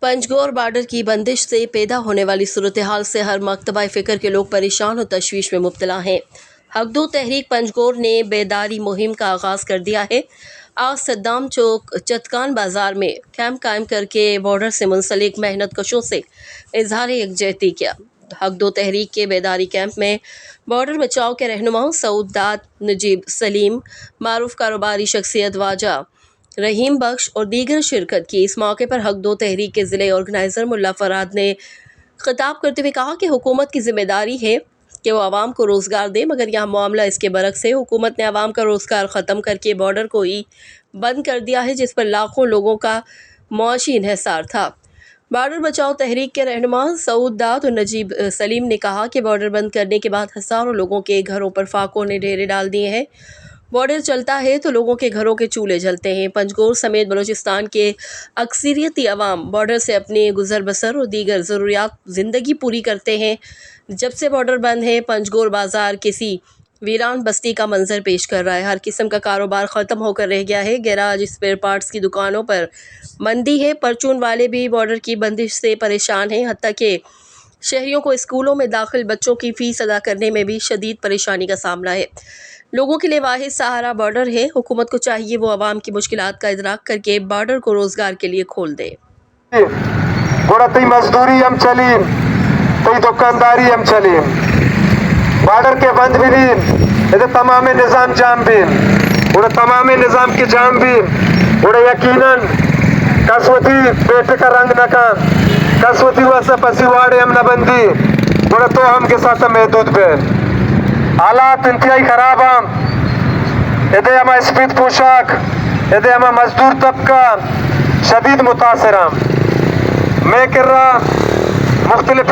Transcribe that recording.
Panjgur border की बंदिश से पैदा होने वाली सूरत हाल से हर मकतबा फ़िक्र के लोग परेशान और तशवीश में मुब्तला हैं। हक दो तहरीक पंजगोर ने बेदारी मुहिम का आगाज़ कर दिया है। आज सद्दाम चौक चतकान बाज़ार में कैंप कायम करके बॉर्डर से मुंसलिक मेहनत कशों से इजहार यकजहती किया। हक दो तहरीक के बेदारी कैंप में बॉर्डर बचाव के रहनुमाओं सऊद दाद, नजीब सलीम, मारूफ कारोबारी शख्सियत वाजा रहीम बख्श और दीगर शिरकत की। इस मौके पर हक दो तहरीक के ज़िले ऑर्गेनाइज़र मुल्ला फराद ने खिताब करते हुए कहा कि हुकूमत की जिम्मेदारी है कि वो आवाम को रोज़गार दे, मगर यहाँ मामला इसके बरक्स है। हुकूमत ने आवाम का रोज़गार ख़त्म करके बॉर्डर को ही बंद कर दिया है, जिस पर लाखों लोगों का मुआशी इन्हिसार था। बॉर्डर बचाओ तहरीक के रहनुमा सऊद दाद और नजीब सलीम ने कहा कि बॉर्डर बंद करने के बाद हज़ारों लोगों के घरों पर फाकों ने ढेरे डाल दिए हैं। बॉर्डर चलता है तो लोगों के घरों के चूल्हे जलते हैं। पंजगोर समेत बलूचिस्तान के अक्सरियती अवाम बॉर्डर से अपने गुजर बसर और दीगर ज़रूरियात ज़िंदगी पूरी करते हैं। जब से बॉर्डर बंद है, पंजगोर बाज़ार किसी वीरान बस्ती का मंजर पेश कर रहा है। हर किस्म का कारोबार ख़त्म होकर रह गया है। गैराज, स्पेयर पार्ट्स की दुकानों पर मंदी है। परचून वाले भी बॉर्डर की बंदिश से परेशान हैं। हत्ता कि शहरियों को स्कूलों में दाखिल बच्चों की फ़ीस अदा करने में भी शदीद परेशानी का सामना है। लोगों के लिए वाहिद सहारा बॉर्डर है। हुकूमत को चाहिए वो आवाम की मुश्किलात का इदराक करके बॉर्डर को रोज़गार के लिए खोल दे। मजदूरी हम चली, दुकानदारी हम चली, बॉर्डर के बंद भी नहीं, तमाम निज़ाम जाम भी, तमाम निज़ाम के जाम भी, यकीनन कसवती पेट का रंग न का कसवती वैसे पसीवाड़े हम न बंदी तो हम के साथ महदूद पे हालात इंतहाई खराब हम यदि हम स्पीड पोशाक यदि हम मजदूर तबका शदीद मुतासर हम मैं कर रहा मुख्तलिफ